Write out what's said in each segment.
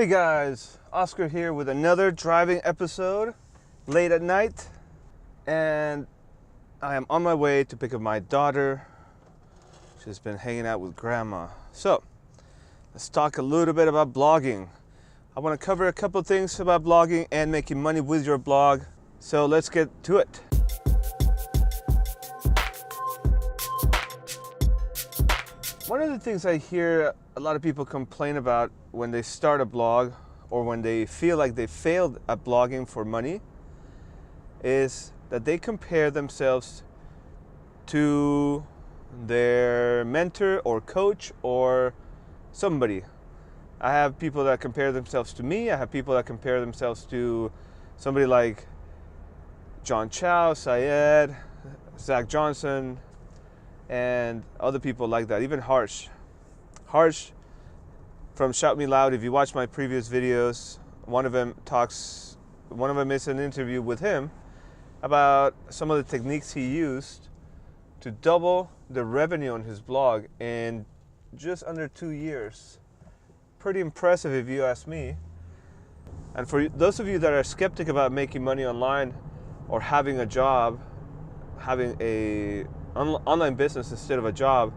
Hey guys, Oscar here with another driving episode late at night, and I am on my way to pick up my daughter. She's been hanging out with grandma. So let's talk a little bit about blogging. I want to cover a couple things about blogging and making money with your blog. So let's get to it. One of the things I hear a lot of people complain about when they start a blog or when they feel like they failed at blogging for money is that they compare themselves to their mentor or coach or somebody. I have people that compare themselves to me. I have people that compare themselves to somebody like John Chow, Syed, Zach Johnson, and other people like that, even Harsh from Shout Me Loud. If you watch my previous videos, one of them is an interview with him about some of the techniques he used to double the revenue on his blog in just under 2 years. Pretty impressive if you ask me. And for those of you that are skeptic about making money online or having a job, having a online business instead of a job,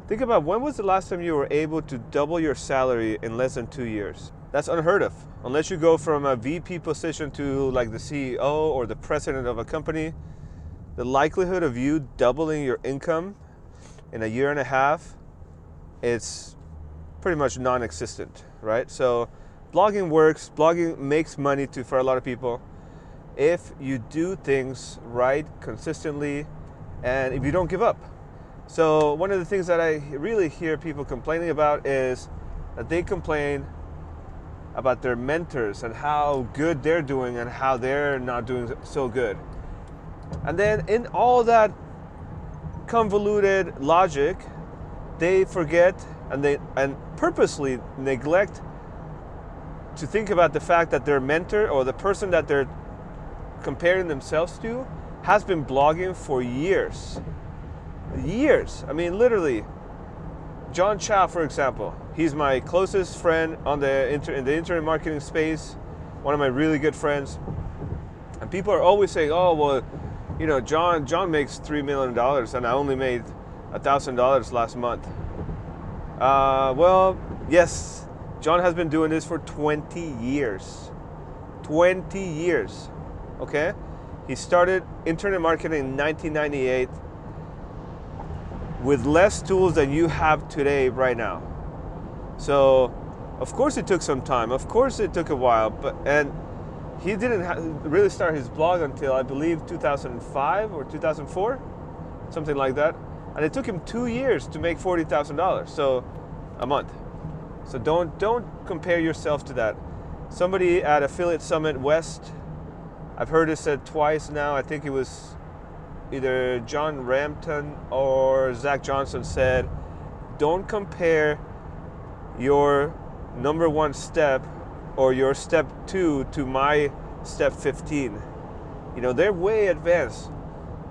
think about when was the last time you were able to double your salary in less than 2 years? That's unheard of. Unless you go from a VP position to like the CEO or the president of a company, the likelihood of you doubling your income in a year and a half, it's pretty much non-existent, right? So blogging works, blogging makes money for a lot of people if you do things right, consistently, and if you don't give up. So one of the things that I really hear people complaining about is that they complain about their mentors and how good they're doing and how they're not doing so good. And then in all that convoluted logic, they forget and purposely neglect to think about the fact that their mentor or the person that they're comparing themselves to has been blogging for years. I mean, literally. John Chow, for example, he's my closest friend in the internet marketing space, one of my really good friends. And people are always saying, oh, well, you know, John makes $3 million and I only made $1,000 last month. Well, yes, John has been doing this for 20 years. 20 years, okay? He started internet marketing in 1998 with less tools than you have today right now. So, of course it took some time. Of course it took a while. And he didn't really start his blog until, I believe, 2005 or 2004, something like that. And it took him 2 years to make $40,000, so a month. So don't compare yourself to that. Somebody at Affiliate Summit West, I've heard it said twice now, I think it was either John Rampton or Zach Johnson said, don't compare your number 1 step or your step 2 to my step 15. You know, they're way advanced.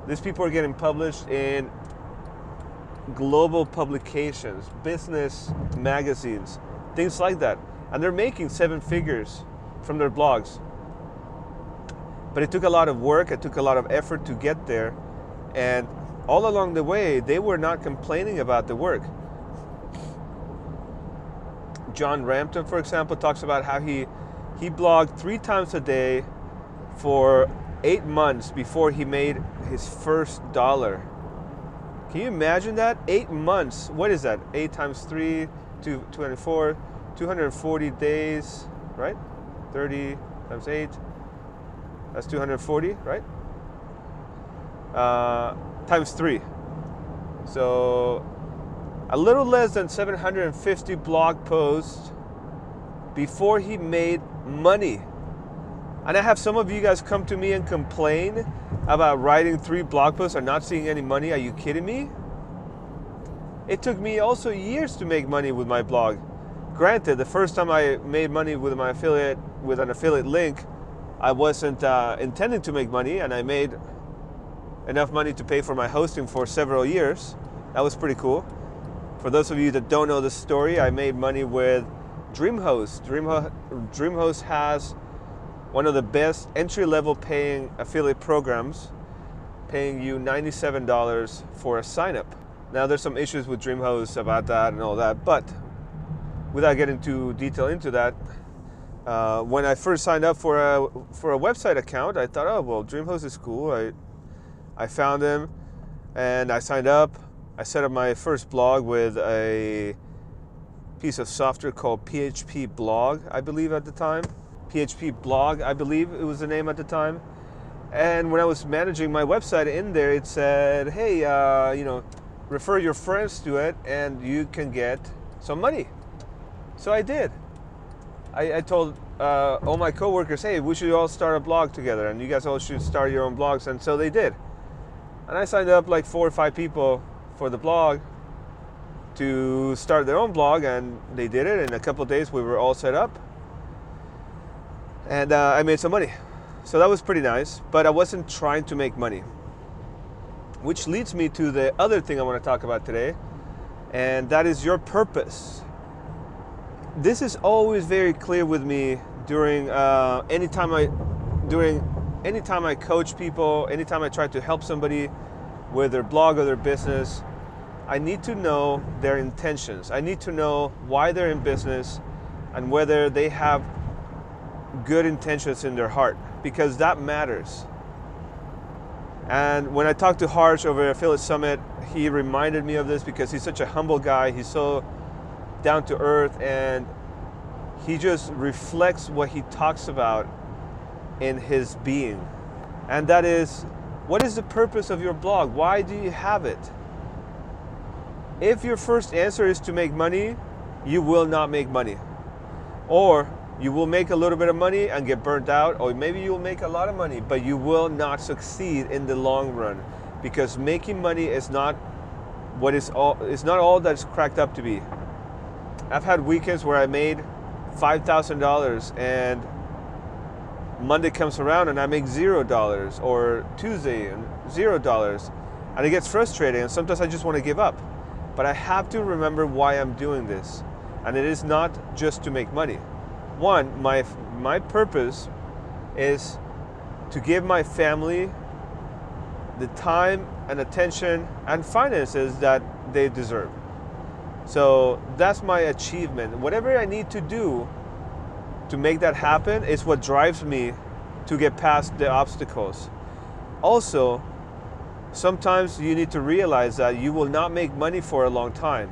These people are getting published in global publications, business magazines, things like that. And they're making 7 figures from their blogs. But it took a lot of work, it took a lot of effort to get there. And all along the way, they were not complaining about the work. John Rampton, for example, talks about how he blogged 3 times a day for 8 months before he made his first dollar. Can you imagine that? 8 months. What is that? 8 times 3, 204, 240 days, right? 30 times 8. That's 240, right? Times 3. So a little less than 750 blog posts before he made money. And I have some of you guys come to me and complain about writing 3 blog posts and not seeing any money. Are you kidding me? It took me also years to make money with my blog. Granted, the first time I made money with an affiliate link, I wasn't intending to make money, and I made enough money to pay for my hosting for several years. That was pretty cool. For those of you that don't know the story, I made money with DreamHost has one of the best entry-level paying affiliate programs, paying you $97 for a sign-up. Now, there's some issues with DreamHost about that and all that, but without getting too detailed into that, when I first signed up for a website account, I thought, oh well, DreamHost is cool. I found them and I signed up. I set up my first blog with a piece of software called PHP Blog, I believe at the time. PHP Blog, I believe it was the name at the time. And when I was managing my website in there, it said, hey, refer your friends to it and you can get some money. So I did. I told all my coworkers, hey, we should all start a blog together and you guys all should start your own blogs. And so they did. And I signed up like 4 or 5 people for the blog to start their own blog, and they did it. In a couple of days, we were all set up. And I made some money. So that was pretty nice, but I wasn't trying to make money. Which leads me to the other thing I want to talk about today, and that is your purpose. This is always very clear with me during anytime I coach people, anytime I try to help somebody with their blog or their business. I need to know their intentions. I need to know why they're in business and whether they have good intentions in their heart, because that matters. And when I talked to Harsh over Affiliate Summit, he reminded me of this because he's such a humble guy. He's so down to earth, and he just reflects what he talks about in his being. And that is, what is the purpose of your blog? Why do you have it? If your first answer is to make money, you will not make money. Or you will make a little bit of money and get burnt out, or maybe you will make a lot of money, but you will not succeed in the long run, because making money is not all that's cracked up to be. I've had weekends where I made $5,000 and Monday comes around and I make $0, or Tuesday and $0, and it gets frustrating, and sometimes I just want to give up. But I have to remember why I'm doing this, and it is not just to make money. One, my purpose is to give my family the time and attention and finances that they deserve. So that's my achievement. Whatever I need to do to make that happen is what drives me to get past the obstacles. Also, sometimes you need to realize that you will not make money for a long time.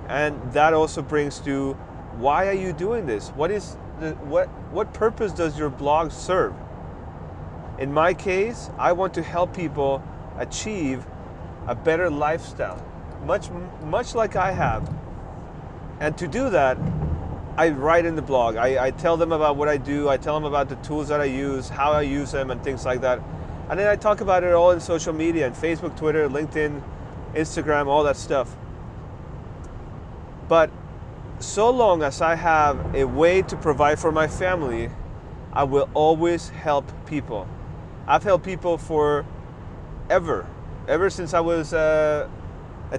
And that also brings to, why are you doing this? What purpose does your blog serve? In my case, I want to help people achieve a better lifestyle, much like I have. And to do that, I write in the blog. I tell them about what I do. I tell them about the tools that I use, how I use them, and things like that. And then I talk about it all in social media, and Facebook, Twitter, LinkedIn, Instagram, all that stuff. But so long as I have a way to provide for my family, I will always help people. I've helped people ever since I was a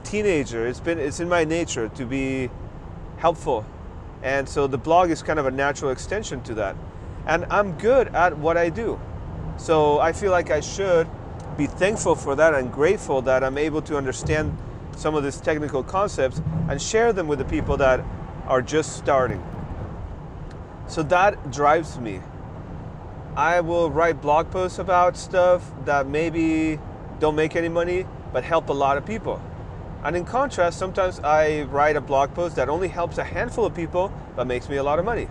teenager. It's in my nature to be helpful. And so the blog is kind of a natural extension to that. And I'm good at what I do. So I feel like I should be thankful for that and grateful that I'm able to understand some of these technical concepts and share them with the people that are just starting. So that drives me. I will write blog posts about stuff that maybe don't make any money, but help a lot of people. And in contrast, sometimes I write a blog post that only helps a handful of people, but makes me a lot of money.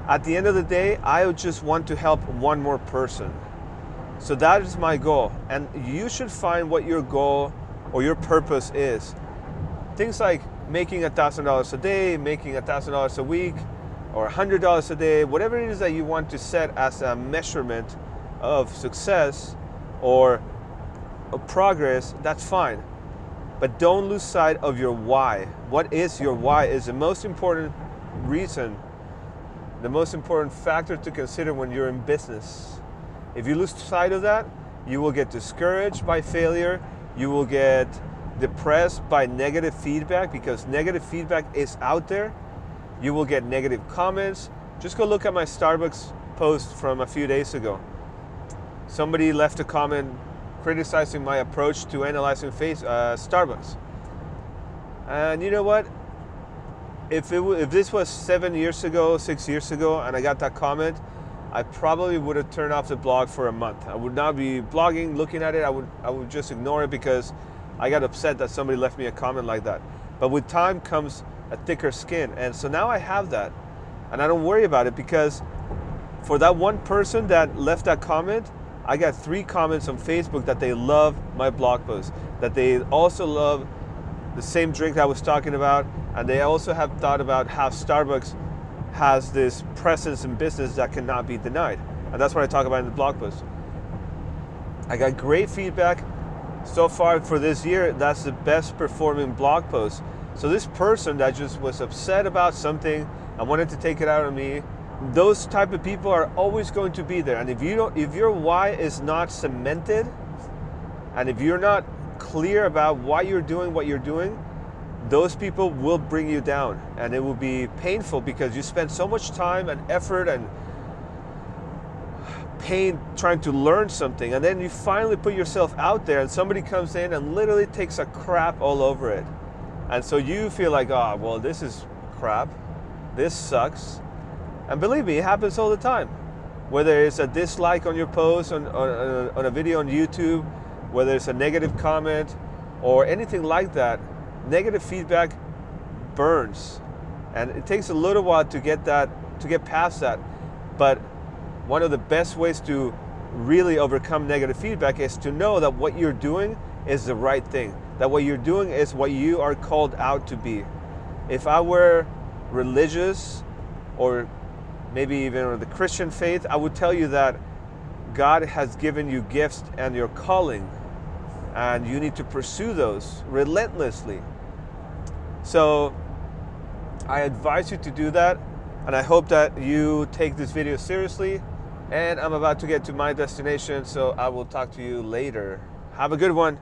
At the end of the day, I just want to help one more person. So that is my goal. And you should find what your goal or your purpose is. Things like making $1,000 a day, making $1,000 a week, or $100 a day, whatever it is that you want to set as a measurement of success or of progress, that's fine. But don't lose sight of your why. What is your why is the most important reason, the most important factor to consider when you're in business. If you lose sight of that, you will get discouraged by failure. You will get depressed by negative feedback, because negative feedback is out there. you will get negative comments. Just go look at my Starbucks post from a few days ago. Somebody left a comment criticizing my approach to analyzing Starbucks. And you know what? If this was 7 years ago, 6 years ago, and I got that comment, I probably would have turned off the blog for a month. I would not be blogging, looking at it. I would just ignore it because I got upset that somebody left me a comment like that. But with time comes a thicker skin. And so now I have that. And I don't worry about it, because for that one person that left that comment, I got 3 comments on Facebook that they love my blog post, that they also love the same drink I was talking about, and they also have thought about how Starbucks has this presence in business that cannot be denied. And that's what I talk about in the blog post. I got great feedback. So far for this year, that's the best performing blog post. So this person that just was upset about something and wanted to take it out on me, those type of people are always going to be there. And if your why is not cemented, and if you're not clear about why you're doing what you're doing, those people will bring you down, and it will be painful because you spend so much time and effort and pain trying to learn something, and then you finally put yourself out there and somebody comes in and literally takes a crap all over it. And so you feel like, oh, well, this is crap, this sucks. And believe me, it happens all the time. Whether it's a dislike on your post, on a video on YouTube, whether it's a negative comment or anything like that, negative feedback burns. And it takes a little while to get past that. But one of the best ways to really overcome negative feedback is to know that what you're doing is the right thing, that what you're doing is what you are called out to be. If I were religious, or maybe even the Christian faith, I would tell you that God has given you gifts and your calling, and you need to pursue those relentlessly. So I advise you to do that, and I hope that you take this video seriously. And I'm about to get to my destination, so I will talk to you later. Have a good one.